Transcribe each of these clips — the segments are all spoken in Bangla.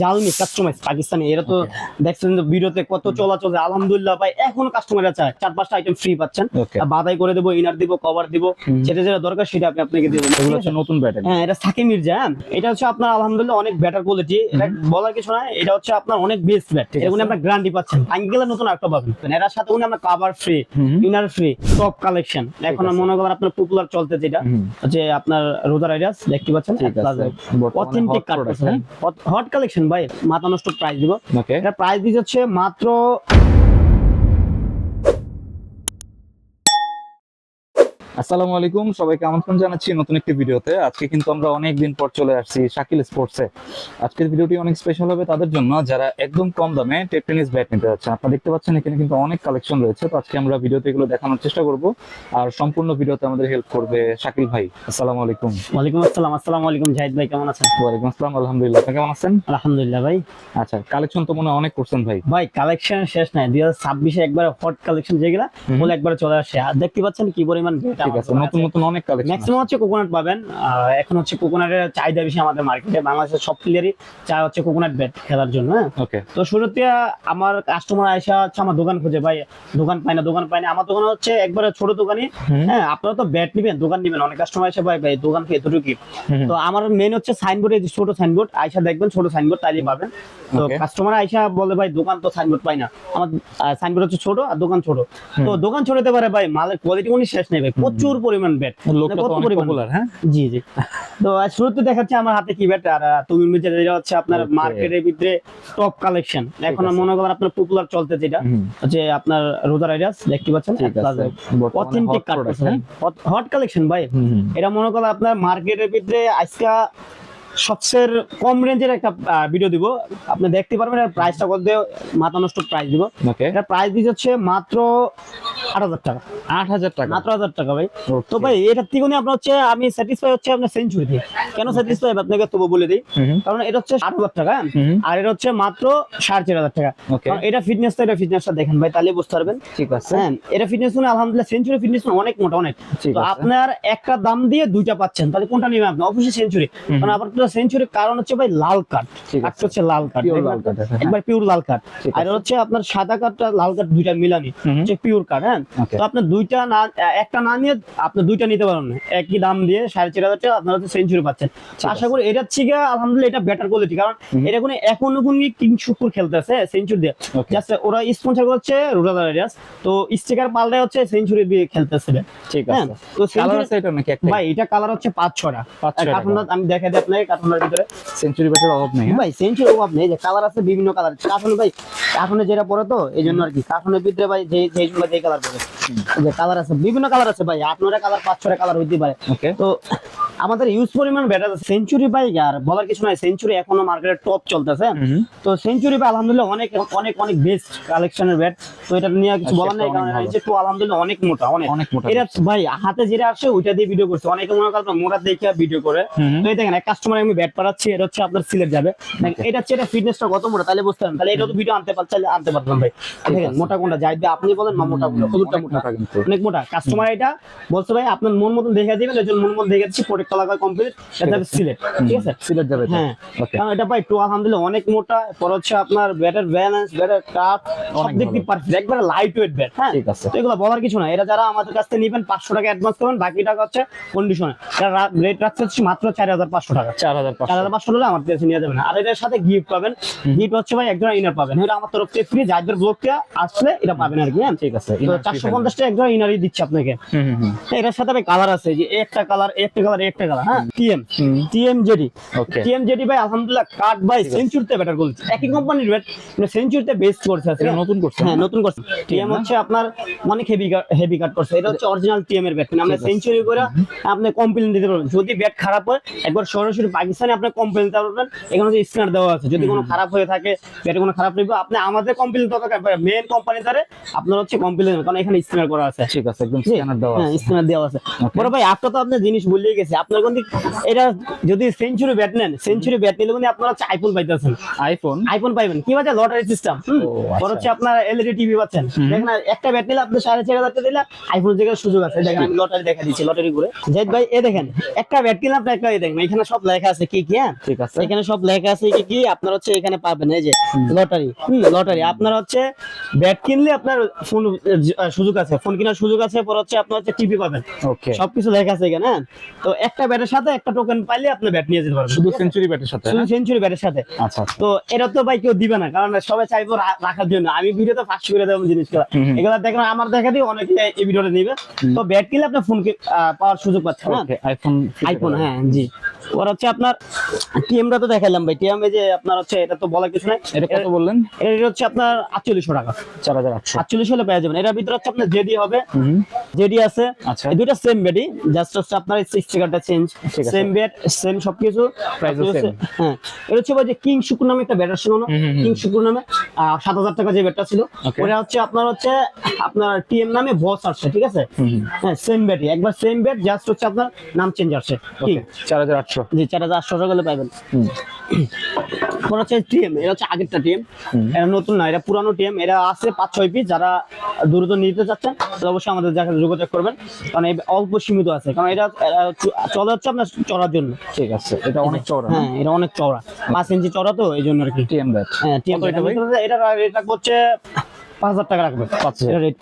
জালমি কাস্টমাইজ পাকিস্তানি, এরা তো দেখছেন যে ভিডিওতে কত চলাচল। আলহামদুলিল্লাহ ভাই এখনো কাস্টমাররা চায় 4-5টা আইটেম ফ্রি পাচ্ছেন, বাদাই করে দেবো, ইনার দিব, কভার দিব, যেটা যেটা দরকার সেটা আপনাকে দিব। এগুলো হচ্ছে নতুন ব্যাটারি। হ্যাঁ, এটা সাকিব মির্জা। এটা হচ্ছে আপনার আলহামদুলিল্লাহ অনেক বেটার কোয়ালিটি, এটা বলার কিছু না। এটা হচ্ছে আপনার অনেক বেস্ট ব্যাট, এগুলো আপনার গ্যারান্টি পাচ্ছেন। আঙ্গেলে নতুন একটা পাবেন, এর সাথে উনি আমরা cover free, inner free, top collection. এখন মনে করেন আপনার পপুলার চলতে যেটা যে আপনার রোজা রাইডার্স দেখতে পাচ্ছেন, অথেন্টিক কাট হট কালেকশন ভাই, মাথা নষ্ট প্রাইস দিব। এটা প্রাইস দিচ্ছে হচ্ছে মাত্র আসসালামু আলাইকুম, সবাইকে আমন্ত্রণ জানাচ্ছি নতুন একটি ভিডিওতে। আজকে কিন্তু আমরা অনেক দিন পর চলে আসছি শাকিল স্পোর্টসে। আজকের ভিডিওটি অনেক স্পেশাল হবে তাদের জন্য যারা একদম কম দামে টেপ টেনিস ব্যাট নিতে যাচ্ছেন। আপনারা দেখতে পাচ্ছেন এখানে কিন্তু অনেক কালেকশন রয়েছে। তো আজকে আমরা ভিডিওতে এগুলো দেখানোর চেষ্টা করব, আর সম্পূর্ণ ভিডিওতে আমাদের হেল্প করবে শাকিল ভাই। আসসালামু আলাইকুম। ওয়ালাইকুম আসসালাম। আসসালামু আলাইকুম জাহিদ ভাই, কেমন আছেন? ওয়ালাইকুম আসসালাম, আলহামদুলিল্লাহ। আপনি কেমন আছেন? আলহামদুলিল্লাহ ভাই। আচ্ছা, কালেকশন তো মনে হয় অনেক করছেন ভাই। ভাই কালেকশন শেষ নাই, 2026 এ একবার হট কালেকশন যেগুলা বলে একবার চলে আসে। আর দেখতে পাচ্ছেন কি পরিমাণ ব্যাট। ঠিক আছে, নতুন নতুন অনেক কালেকশন। ম্যাক্সিমাম হচ্ছে কোকোনাট পাবেন। এখন হচ্ছে কোকোনাটের চাহিদা বেশি আমাদের মার্কেটে, বাংলাদেশের সব প্লেয়ারই চায় হচ্ছে কোকোনাট ব্যাট খেলার জন্য। ওকে, তো শুরুতে আমার কাস্টমার আইসা হচ্ছে আমার দোকান খুঁজে, ভাই দোকান পায় না। আমার দোকান হচ্ছে একবারে ছোট দোকানই। হ্যাঁ, আপনারা তো ব্যাট নিবেন, দোকান নিবেন, অনেক কাস্টমার আইসা ভাই দোকান কি এতটুকু। তো আমার মেইন হচ্ছে সাইনবোর্ডে, ছোট সাইনবোর্ড আইসা দেখবেন, ছোট সাইনবোর্ড তাইলে পাবেন। তো কাস্টমার আইসা বলে ভাই দোকান তো সাইনবোর্ড পাই না, আমার সাইনবোর্ড হচ্ছে ছোট আর দোকান ছোট। তো দোকান ছোট হতে পারে ভাই, মালের কোয়ালিটি কোনো শেষ নেই ভাই, প্রচুর পরিমাণ ব্যাট। হ্যাঁ জি জি। তো শুরুতে দেখাচ্ছে আমার হাতে কি ব্যাট, আর তুমি যেটা হচ্ছে আপনার মার্কেটের ভিতরে টপ কালেকশন। এখন মনে করেন আপনার পপুলার চলতে যেটা যে আপনার রোজা রাইডার্স দেখতে পাচ্ছেন, অথেন্টিক কাট হট কালেকশন ভাই। এটা মনে করেন আপনার মার্কেটের ভিতরে আজকে সবচেয়ে কম রেঞ্জের একটা ভিডিও দিব, আপনি দেখতে পারবেন। এর প্রাইসটা কত দিয়ে মাথা নষ্ট প্রাইস দিব। এটা প্রাইস দিচ্ছে হচ্ছে মাত্র 8,000 টাকা। 8,000 টাকা, মাত্র 8,000 টাকা ভাই। তো ভাই এটা থেকে আপনার হচ্ছে আমি স্যাটিসফাই হচ্ছে আপনার সেঞ্চুরি দিয়ে। কেন স্যাটিসফাই আপনাকে তবু বলে দিই, কারণ এটা হচ্ছে 8,000 টাকা আর এটা হচ্ছে মাত্র 4,500 টাকা। কারণ এটা ফিটনেসটা দেখেন ভাই, তাহলে বুঝতে পারবেন। ঠিক আছে, হ্যাঁ, এটা ফিটনেস মানে আলহামদুলিল্লাহ সেঞ্চুরি ফিটনেস অনেক মোটা অনেক। তো আপনার একটা দাম দিয়ে দুইটা পাচ্ছেন, তাহলে কোনটা নেবেন আপনি? অবশ্যই সেঞ্চুরি। কারণ আবার সেঞ্চুরির কারণ হচ্ছে ভাই লাল কাট, কাটটা হচ্ছে লাল কাট, একবার পিওর লাল কাট। আর হচ্ছে আপনার সাদা কাটটা লাল কাট দুইটা মিলানি হচ্ছে পিওর কাট। হ্যাঁ, তো আপনার দুইটা না, একটা না নিয়ে আপনি দুইটা নিতে পারেন, একই দাম দিয়ে 4,500 টাকা আপনারা হচ্ছে সেঞ্চুরি পাচ্ছেন। আশা করি এটার থেকে আলহামদুলিল্লাহ এটা বেটার কোয়ালিটি, কারণ এটা কোনো এখনো কোন কিং শুকুর খেলতেছে সেঞ্চুরি দিয়ে। জাস্ট ওরা স্পন্সর করছে রোজা রাইডার্স, তো স্টিকার পাল্টায় হচ্ছে সেঞ্চুরি দিয়ে খেলতেছে। ঠিক আছে, তো কালার আছে এটা নাকি একটা? ভাই এটা কালার হচ্ছে 5-6টা কার্টুন। আমি দেখাই দিই আপনাকে কার্টুনের ভিতরে। সেঞ্চুরি ব্যাটের অভাব নেই ভাই, সেঞ্চুরি অভাব নেই, যে কালার আছে বিভিন্ন কালার। কার্টুন ভাই কার্টুনে যেটা পড়ে তো এই জন্য আর কি, কার্টুনের ভিতরে ভাই যেগুলো যে কালার পড়ে, যে কালার আছে বিভিন্ন কালার আছে ভাই, 8-9টা কালার 5-6টা কালার হইতে পারে। তো আমাদের ইউজ পরিমাণ ব্যাট আছে সেঞ্চুরি ভাই, আর বলার কিছু নাই। সেঞ্চুরি এখনো মার্কেটে টপ চলতেছে। তো সেঞ্চুরি ভাই আলহামদুলিল্লাহ অনেক অনেক অনেক বেস্ট কালেকশনের ব্যাট। তো এটা নিয়ে কিছু বলার নাই, কারণ এই যে তো আলহামদুলিল্লাহ অনেক মোটা অনেক মোটা। এটা ভাই হাতে যেটা আসে ওইটা দিয়ে ভিডিও করছে, অনেকে মনে করেন মোটা দেখে ভিডিও করে। তো এই দেখেন এক কাস্টমার আমি ব্যাট পাঠাচ্ছি, এটা হচ্ছে আপনার সিলেট যাবে। এটা হচ্ছে এটা ফিটনেসটা কত মোটা তাহলে বুঝতে পারেন। তাহলে এটা তো ভিডিও আনতে পারতাম ভাই। দেখেন মোটা কোনটা যাইবে আপনি বলেন, মোটা কোনটা, হলুদটা মোটা কিন্তু অনেক মোটা। কাস্টমার এটা বলছে ভাই আপনার মন মতন দেখে দিবেন, এজন্য মন মতন দেখে দিচ্ছি। প্রোডাক্ট লাগা কমপ্লিট, এটা যাবে সিলেট। ঠিক আছে, সিলেট যাবে। হ্যাঁ, কারণ এটা ভাই তো আলহামদুলিল্লাহ অনেক মোটা। পর হচ্ছে আপনার ব্যাটের ব্যালেন্স, ব্যাটের কাট সব দিক দিয়ে পারফেক্ট, একবারে লাইট ওয়েট ব্যাট। হ্যাঁ, ঠিক আছে, তো এগুলো বলার কিছু না। এটা যারা আমাদের কাছ থেকে নেবেন 500 টাকা অ্যাডভান্স করবেন, বাকি টাকা হচ্ছে কন্ডিশনে। এটা রেট রাখছে হচ্ছে মাত্র 4,500 টাকা। 4,500 হলে আমার কাছে নিয়ে যাবেন। আর এটার সাথে গিফট পাবেন। গিফট হচ্ছে ভাই একজন ইনার পাবেন, এটা আমার তরফ থেকে ফ্রি। যাদের ব্লগটা আসলে এটা পাবেন আর কি। হ্যাঁ, ঠিক আছে, তো 450 টাকা একজন ইনারই দিচ্ছে আপনাকে। এটার সাথে ভাই কালার আছে, যে একটা কালার একটা কালার। হ্যাঁ, টিএমজেডি ভাই আলহামদুলিল্লাহ কাট ভাই সেঞ্চুরিতে বেটার করছে। একই কোম্পানির ব্যাট মানে সেঞ্চুরিতে বেস্ট করছে, এটা নতুন করছে। হ্যাঁ, নতুন করছে। টিএম হচ্ছে আপনার অনেক হেভি কাট করছে। এটা হচ্ছে অরিজিনাল টিএম এর ব্যাট, মানে আমরা সেঞ্চুরি করে আপনি কমপ্লেন দিতে পারবেন। যদি ব্যাট খারাপ হয় একবার সরাসরি পাকিস্তানে আপনি কমপ্লেন দিতে পারবেন। এখানে যে স্ক্যানার দেওয়া আছে, যদি কোনো খারাপ হয়ে থাকে, ব্যাটে কোনো খারাপ লাগবে, আপনি আমাদের কমপ্লেন দরকার মেইন কোম্পানি দ্বারা আপনার হচ্ছে কমপ্লেন, কারণ এখানে স্ক্যানার করা আছে। ঠিক আছে, একদম স্ক্যানার দেওয়া আছে। হ্যাঁ, স্ক্যানার দেওয়া আছে। বড় ভাই আপনার তো আপনি জিনিস ভুলিয়ে গেছে, আপনার কোন দিক এটা যদি সেঞ্চুরি ব্যাট নেন, সেঞ্চুরি ব্যাট নিলে মানে আপনারা হচ্ছে আইফোন পাইতেছেন, আইফোন পাইবেন কি বলছে লটারি সিস্টেম। পর হচ্ছে আপনার এলইডি টিভি পাচ্ছেন। দেখেন একটা ব্যাট নিলে আপনি 4,500 টাকা দিলে আইফোন জায়গায় সুযোগ আছে। দেখেন আমি লটারি দেখা দিচ্ছি, লটারি করে জাহিদ ভাই এ দেখেন একটা ব্যাট কিনলে আপনি একটা দেখেন এখানে সব লেখা আছে কি কি। হ্যাঁ ঠিক আছে, এখানে সব লেখা আছে কি কি আপনার হচ্ছে এখানে পাবেন। এই যে লটারি, লটারি আপনার হচ্ছে ব্যাট কিনলে আপনার ফোন সুযোগ আছে, ফোন কেনার সুযোগ আছে। পর হচ্ছে আপনার হচ্ছে টিভি পাবেন, ওকে সবকিছু লেখা আছে এখানে। হ্যাঁ তো একটা ব্যাটের সাথে একটা টোকেন পাইলে আপনি ব্যাট নিয়ে যেতে পারবেন, শুধু সেঞ্চুরি ব্যাটের সাথে? শুধু সেঞ্চুরি ব্যাটের সাথে। আচ্ছা, তো এটা তো ভাই কেউ দিবে না, কারণ সবাই চাইবো রাখার জন্য। আমি ভিডিওতে ফাঁস করে দেবো জিনিসগুলো, এগুলো দেখেন আমার দেখা দিয়ে অনেকে এই ভিডিওটা নিবে। তো ব্যাট কিনলে আপনার ফোন পাওয়ার সুযোগ পাচ্ছেন। ওকে আইফোন, হ্যাঁ জি। ওর হচ্ছে আপনার টিএমটা তো দেখাইলাম ভাই, টিএম এই যে আপনার হচ্ছে এটা তো বলার কিছু নাই। এটা কত বললেন? এটা হচ্ছে আপনার 4800 টাকা, 4800। 48 হলে পেয়ে যাবেন। এটার ভিতরে হচ্ছে আপনার জেডি হবে, জেডি আছে। আচ্ছা, এই দুইটা সেম ব্যাটই, জাস্ট হচ্ছে আপনার স্টিকারটা চেঞ্জ, সেম ব্যাট সেম সবকিছু, প্রাইস সেম। হ্যাঁ এটা হচ্ছে ভাই যে কিং শুকুর নামে একটা ব্যাট আছে না, কিং শুকুর নামে 7000 টাকা যে ব্যাটটা ছিল ওটা হচ্ছে আপনার টিএম নামে বস আসছে। ঠিক আছে, হ্যাঁ সেম ব্যাটই, একবার সেম ব্যাট, জাস্ট হচ্ছে আপনার নাম চেঞ্জ আসছে। ওকে 4800। জি 4800 টাকা হলে পাবেন। পর হচ্ছে টিএম, এটা হচ্ছে আগেরটা টিএম, এটা নতুন না, এটা পুরানো টিএম। এটা আছে 5-6 পিস। যারা দ্রুত নিতে চাচ্ছেন তাহলে অবশ্যই আমাদের সাথে যোগাযোগ করবেন, কারণ এই অল্প সীমিত আছে, কারণ এটা চলে হচ্ছে আপনার চড়ার জন্য। ঠিক আছে, এটা অনেক চওড়া। হ্যাঁ এটা অনেক চওড়া, 5 ইঞ্চি চওড়া, তো এই জন্য আর কি টিএম ব্যাট। হ্যাঁ টিএম। এটা রেট হচ্ছে 5000 টাকা রাখবে,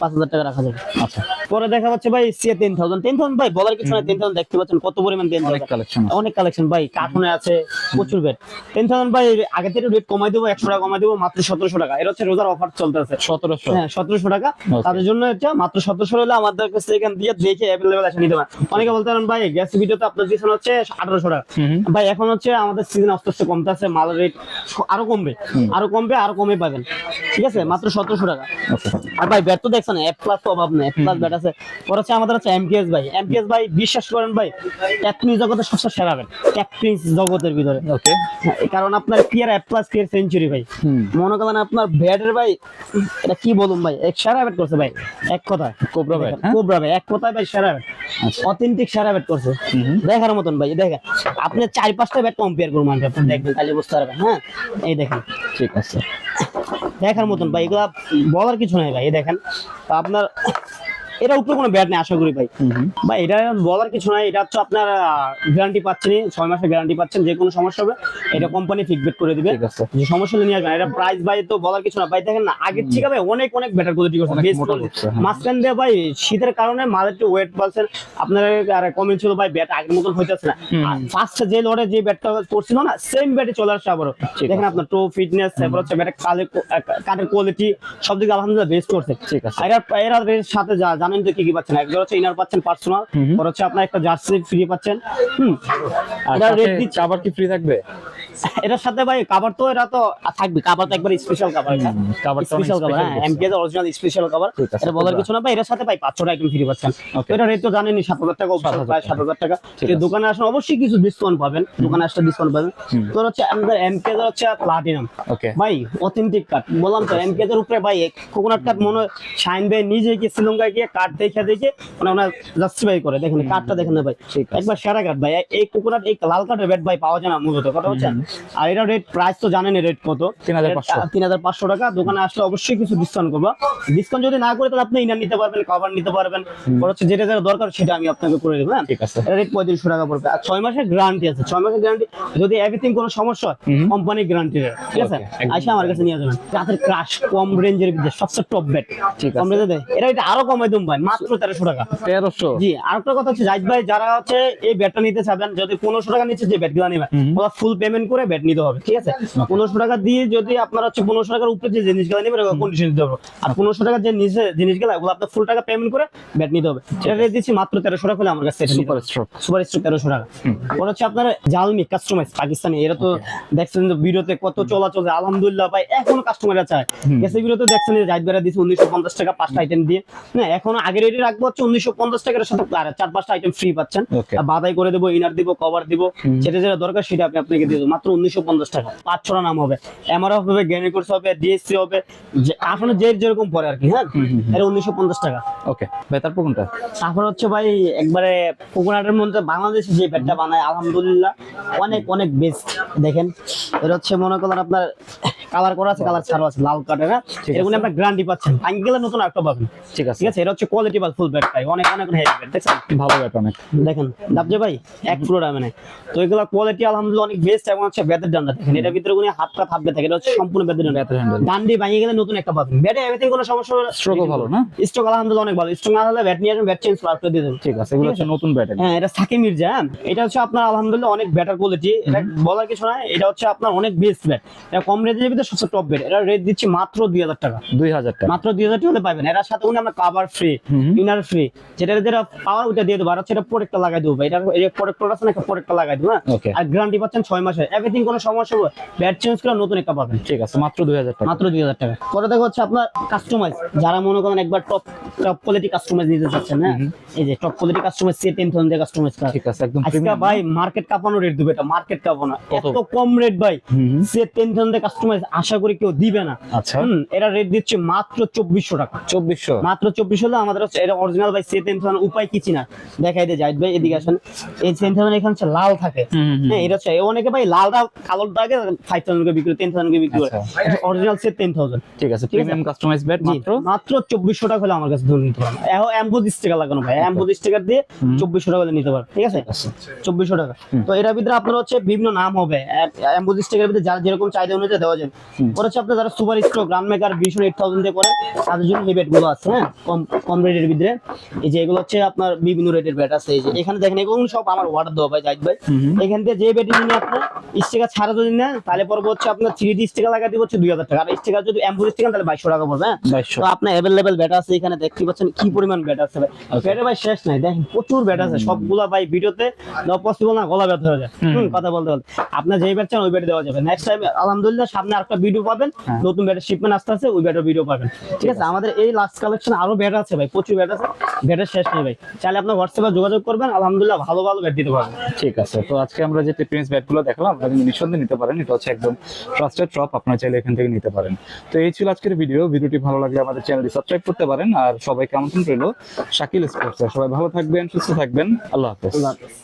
5000 টাকা রাখা যাবে। আচ্ছা, পরে দেখা যাচ্ছে ভাই সিএ 10000 ভাই বলার কিছু না। 10000 দেখতে পাচ্ছেন কত পরিমাণ 10000, অনেক কালেকশন, অনেক কালেকশন ভাই, কার্টুনে আছে প্রচুর ব্যাট। 10000 ভাই আগে থেকে রেট কমাই দেবো, 100 টাকা কমাই দেবো, মাত্র 1700 টাকা। এটা হচ্ছে রোজার অফার চলতেছে 1700। হ্যাঁ 1700 টাকা তাদের জন্য। এটা মাত্র 1700 হলে আমাদের কাছে এখান দিয়ে দেখে অ্যাভেলেবল আছে নিতে পারেন। অনেকে বলতে পারেন ভাই গ্যাস ভিডিওতে আপনার দিয়েছেন হচ্ছে 1800 টাকা। ভাই এখন হচ্ছে আমাদের সিজন আস্তে আস্তে কমতেছে, মালের রেট আরো কমবে, আরো কমে পাবেন। ঠিক আছে, মাত্র 1700 টাকা। আর ভাই ব্যাট তো দেখছেন এফ প্লাস তো অভাব নেই, এফ প্লাস ব্যাট আছে। পর হচ্ছে আমাদের হচ্ছে এমপিএস ভাই, এমপিএস ভাই বিশ্বাস করেন ভাই টেকনিক জগতের সবচেয়ে সেরা ব্যাট, টেকনিক জগতের ভিতরে। ওকে, কারণ আপনার পিয়ার এফ প্লাস পিয়ার সেঞ্চুরি ভাই, মনে করেন আপনার ব্যাটের ভাই এটা কি বলুন ভাই, এক সেরা ব্যাট করছে ভাই, এক কথায় কোবরা ব্যাট। কোবরা ভাই এক কথায় ভাই সেরা ব্যাট, অথেন্টিক সেরা ব্যাট করছে, দেখার মতন ভাই। দেখেন আপনি 4-5টা ব্যাট কম্পেয়ার করুন, আপনি দেখবেন তাহলে বুঝতে পারবেন। হ্যাঁ এই দেখেন, ঠিক আছে, দেখার মতন ভাই, এগুলা বলার কিছু নাই ভাই। দেখেন আপনার এটা উপরে কোনো ব্যাট নেই আশা করি ভাই। ভাই এটা বলার কিছু নাই, এটা হচ্ছে আপনার গ্যারান্টি পাচ্ছেন, 6 মাসের গ্যারান্টি পাচ্ছেন। যে কোনো সমস্যা হবে এটা কোম্পানি ফিডব্যাক করে দিবে, যে সমস্যা নিয়ে আসবেন। এটা প্রাইস ভাই তো বলার কিছু না ভাই। দেখেন না আগের থেকে ভাই অনেক বেটার কোয়ালিটি করছে, মাঝখান দিয়ে ভাই শীতের কারণে মালের একটু ওয়েট পাচ্ছেন আপনার। আর কমেন্ট ছিল ভাই ব্যাট আগের মতন হইতেছে না। ফার্স্টে যে লড়ে যে ব্যাটটা করছিল না সেম ব্যাটে চলে আসছে আবারও। দেখেন আপনার টো ফিটনেস, তারপর হচ্ছে ব্যাটের কাঠের কোয়ালিটি সব দিকে আলহামদুলিল্লাহ বেস্ট করছে। ঠিক আছে, এর সাথে জানেন তো কি কি পাচ্ছেন, একবার হচ্ছে ইনার পাচ্ছেন পার্সোনাল, পর হচ্ছে আপনার একটা জার্সি ফ্রি পাচ্ছেন। এটা রেট দিচ্ছে। কভার কি ফ্রি থাকবে এটার সাথে ভাই? কভার তো এটা তো থাকবে, কভার তো একবার স্পেশাল কভার, স্পেশাল কভার, হ্যাঁ এমপিএস অরিজিনাল স্পেশাল কভার। এটা বলার কিছু না ভাই। এর সাথে ভাই 500 আইটেম ফ্রি পাচ্ছেন। এটা রেট তো জানেনই 7000 টাকা, প্রায় 7000 টাকা। এই দোকানে আসলে অবশ্যই কিছু ডিসকাউন্ট পাবেন, দোকানে আসলে ডিসকাউন্ট পাবেন। তো হচ্ছে আমাদের এমপিএস হচ্ছে প্লাটিনাম ভাই, অথেন্টিক কাট। বললাম তো এমপিএস এর উপরে ভাই কোকোনাট কাট মনে শাইন ভাই নিজে গিয়ে শ্রীলঙ্কায় গিয়ে কাট দেখে মানে ওনার জাস্টিফাই করে। দেখেন কাটটা দেখেন না ভাই, একবার সেরা কাট ভাই। এই কোকোনাট এই লাল কাটের ব্যাট ভাই পাওয়া যায় না মূলত, কথা হচ্ছে। আর এটা রেট প্রাইস তো জানেন রেট কত, 3500 টাকা। দোকানে আসলে অবশ্যই কিছু ডিসকাউন্ট করবো। ডিসকাউন্ট যদি না করে তাহলে আপনি ইনার নিতে পারবেন, কভার নিতে পারবেন। হচ্ছে যেটা যেটা দরকার সেটা আমি আপনাকে করে দেবো। হ্যাঁ ঠিক আছে, রেট 3500 টাকা পড়বে। আর 6 মাসের গ্যারান্টি আছে, 6 মাসের গ্যারান্টি। যদি এভরিথিং কোনো সমস্যা হয় কোম্পানি গ্যারান্টি দেয়। ঠিক আছে, আইসা আমার কাছে নিয়ে যাবেন। রাতের ক্রাশ কম রেঞ্জের ভিতরে সবচেয়ে টপ ব্যাট, কম রেঞ্জে দেয়। এটা আরো কমাই দেব ভাই, মাত্র 1300 টাকা। 1300? জি। আরেকটা কথা হচ্ছে জাহিদ ভাই, যারা হচ্ছে এই ব্যাটটা নিতে চাবেন, যদি 1500 টাকা নিচে যে ব্যাটগুলো নেবেন ওরা ফুল পেমেন্ট করে ব্যাট নিতে হবে। ঠিক আছে, 1500 টাকা দিয়ে যদি আপনার হচ্ছে 1500 টাকার উপরে যে জিনিসগুলো নেবেন কন্ডিশন দিতে হবে। আর 1500 টাকার যে নিচে জিনিসগুলো ওগুলো আপনার ফুল টাকা পেমেন্ট করে ব্যাট নিতে হবে। এটা রেট দিচ্ছি মাত্র 1300 টাকা হলে আমার কাছে সুপার স্ট্রোক 1300 টাকা। ওর হচ্ছে আপনার জালমি কাস্টমাইজ পাকিস্তানি। এরা তো দেখছেন ভিডিওতে কত চলাচল, আলহামদুলিল্লাহ ভাই এখনো কাস্টমাররা চায়। গেছে ভিডিওতে দেখছেন জাহিদ ভাইরা দিচ্ছে 1950 টাকা 5টা আইটেম দিয়ে। হ্যাঁ এখনো আগের রেটে রাখবো হচ্ছে 1950 টাকার সাথে 4-5টা আইটেম ফ্রি পাচ্ছেন। বাদাই করে দেবো, ইনার দিব, কভার দিব, যেটা যেটা দরকার সেটা আপনাকে দিয়ে দেবো মাত্র মাত্র 1950 টাকা। 5-6টা নাম হবে, এমআরএফ হবে, গ্যানিকোর্স হবে, ডিএসসি হবে, যে আসলে যে যেরকম পরে আর কি। হ্যাঁ, এটা 1950 টাকা। ওকে ভাই, তারপর কোনটা? তারপর হচ্ছে ভাই একবারে কোকোনাটের মধ্যে বাংলাদেশে যে ব্যাটটা বানায় আলহামদুলিল্লাহ অনেক অনেক বেস্ট। দেখেন এটা হচ্ছে মনে করেন আপনার কালার করা আছে, কালার ছাড়া আছে, লাল কার্ডের। হ্যাঁ, এরকম আপনার গ্যারান্টি পাচ্ছেন, ভাঙি গেলে নতুন একটা পাবেন। ঠিক আছে, ঠিক আছে, এটা হচ্ছে কোয়ালিটি ফুল ব্যাট ভাই, অনেক অনেক হেভি ব্যাট। দেখছেন ভালো ব্যাট অনেক। দেখেন দাবজে ভাই এক পুরো মানে, তো এগুলা কোয়ালিটি আলহামদুলিল্লাহ অনেক বেস্ট। এবং হচ্ছে ব্যাটের ডান্ডা দেখেন, এটার ভিতরে কোনো হাতটা থাকবে থাকে, এটা হচ্ছে সম্পূর্ণ ব্যাটের ডান্ডা। ব্যাটের হ্যান্ডেল, ডান্ডি ভাঙিয়ে গেলে নতুন একটা পাবেন। ব্যাটে এভরিথিং কোনো সমস্যা হবে না। স্ট্রোকও ভালো না? স্ট্রোক আলহামদুলিল্লাহ অনেক ভালো। স্ট্রোক না হলে ব্যাট নিয়ে আসবেন, ব্যাট চেঞ্জ করে দিয়ে দেবেন। ঠিক আছে, এগুলো হচ্ছে নতুন ব্যাট। হ্যাঁ, এটা সাকিব মির্জা। হ্যাঁ, এটা হচ্ছে আপনার আলহামদুলিল্লাহ অনেক বেটার কোয়ালিটি, এটা বলার কিছু না। এটা হচ্ছে আপনার অনেক বেস্ট ব্যাট, এটা কম রেঞ্জের ভিতরে সবচেয়ে টপ ব্যাট। এটা রেট দিচ্ছি মাত্র 2000 টাকা। 2000 টাকা মাত্র 2000 টাকা হলে পাবেন। এর সাথে কোনো আমরা কভার ফ্রি, ইনার ফ্রি, যেটা যেটা পাওয়ার ওটা দিয়ে দেবো। আর হচ্ছে এটা প্রোডাক্টটা লাগাই দেবো ভাই, এটা এই প্রোডাক্ট আছে না, একটা প্রোডাক্টটা লাগাই দেবো। হ্যাঁ, ওকে। আর গ্যারান্টি পাচ্ছেন 6 মাসের। এভরিথিং কোনো সমস্যা হবে, ব্যাট চেঞ্জ করে নতুন একটা পাবেন। ঠিক আছে, মাত্র 2000 টাকা। মাত্র 2000 টাকা। পরে দেখো হচ্ছে আপনার কাস্টমাইজ, যারা মনে করেন একবার টপ টপ কোয়ালিটি কাস্টমাইজ নিতে চাচ্ছেন। হ্যাঁ, এই যে টপ কোয়ালিটি কাস্টমাইজ সে 10,000 দিয়ে কাস্টমাইজ করা। ঠিক আছে, একদম আজকে প্রিমিয়াম ভাই মার্কেট কাঁপানো রেট দিবে, এটা মার্কেট কাঁপানো। কত? এত কম রেট ভাই, সে 10,000 দিয়ে কাস্টমাইজ আশা করি কেউ দিবে না। আচ্ছা, এটা রেট দিচ্ছে মাত্র 2400 টাকা। 2400 মাত্র 2400 হলে আমাদের হচ্ছে এটা অরিজিনাল ভাই সে 10,000। উপায় কি চিনা দেখাই দে জাহিদ ভাই, এদিকে আসেন। এই 10,000 এখানে হচ্ছে লাল থাকে। হ্যাঁ, এটা হচ্ছে অনেকে ভাই লালটা কালোটা আগে 5,000 কে বিক্রি, 10,000 কে বিক্রি করে। অরিজিনাল সে 10,000। ঠিক আছে, প্রিমিয়াম কাস্টমাইজ ব্যাট মাত্র মাত্র 2400 টাকা হলে আমার কাছে ধরে নিতে পারবেন। এম্বোজ স্টিকার লাগানো ভাই, এম্বোজ স্টিকার দিয়ে 2400 টাকা হলে নিতে পারবেন। ঠিক আছে, 2400 টাকা। তো এর ভিতরে আপনার হচ্ছে বিভিন্ন নাম হবে, এম্বোজ স্টিকারের ভিতরে যার যেরকম চাহিদা অনুযায়ী দেওয়া যাবে। পরে হচ্ছে আপনার যারা super stroke, grand maker, vision 8000 দিয়ে করেন, তাদের জন্য এই ব্যাট গুলো আছে। হ্যাঁ, কম কম রেটের ভিতরে। এই যে এগুলো হচ্ছে আপনার বিভিন্ন রেটের ব্যাট আছে। এই যে এখানে দেখেন এগুলো সব আমার অর্ডার দেওয়া ভাই জাহিদ ভাই। এখান থেকে যে ব্যাট নিয়ে আপনার স্টিকার ছাড়া যদি নেন, তাহলে পরে হচ্ছে আপনার 3D স্টিকার লাগাতে হচ্ছে 2000 টাকা। আর স্টিকার যদি এম্বোজ স্টিকার তাহলে 2200 টাকা পড়বে। হ্যাঁ, 2200। তো আপনার অ্যাভেলেবেল ব্যাট আছে এখানে, দেখতে পাচ্ছেন কি পরিমাণ ব্যাট আছে ভাই। ব্যাটের ভাই শেষ নাই, দেখেন প্রচুর ব্যাট আছে। সবগুলা ভাই ভিডিওতে দেওয়া পসিবল না, গলা ব্যথা হয়ে যায় কথা বলতে বলতে। আপনার যেই ব্যাট চান ওই ব্যাট দেওয়া যাবে। নেক্সট টাইম আলহামদুলিল্লাহ সামনে আরেকটা ভিডিও পাবেন, নতুন ব্যাটের শিপমেন্ট আসতে আছে, ওই ব্যাটের ভিডিও পাবেন। ঠিক আছে, আমাদের এই লাস্ট কালেকশন আরো ব্যাট আছে ভাই, প্রচুর ব্যাট আছে, ব্যাটের শেষ নেই ভাই। চাইলে আপনার হোয়াটসঅ্যাপে যোগাযোগ করবেন, আলহামদুলিল্লাহ ভালো ভালো ব্যাট দিতে পারবেন। ঠিক আছে, তো আজকে আমরা যে টেপিনিস ব্যাটগুলো দেখলাম, আপনারা নিঃসন্দেহে নিতে পারেন। এটা হচ্ছে একদম ট্রাস্টেড শপ, আপনারা চাইলে এখান থেকে নিতে পারেন। তো এই ছিল আজকের ভিডিও। ভিডিওটি ভালো লাগলে আমাদের চ্যানেলটি সাবস্ক্রাইব করতে পারেন। আর সবাইকে আমন্ত্রণ রইল শাকিল স্পোর্টস। সবাই ভালো থাকবেন, সুস্থ থাকবেন। আল্লাহ হাফেজ। আল্লাহ হাফেজ।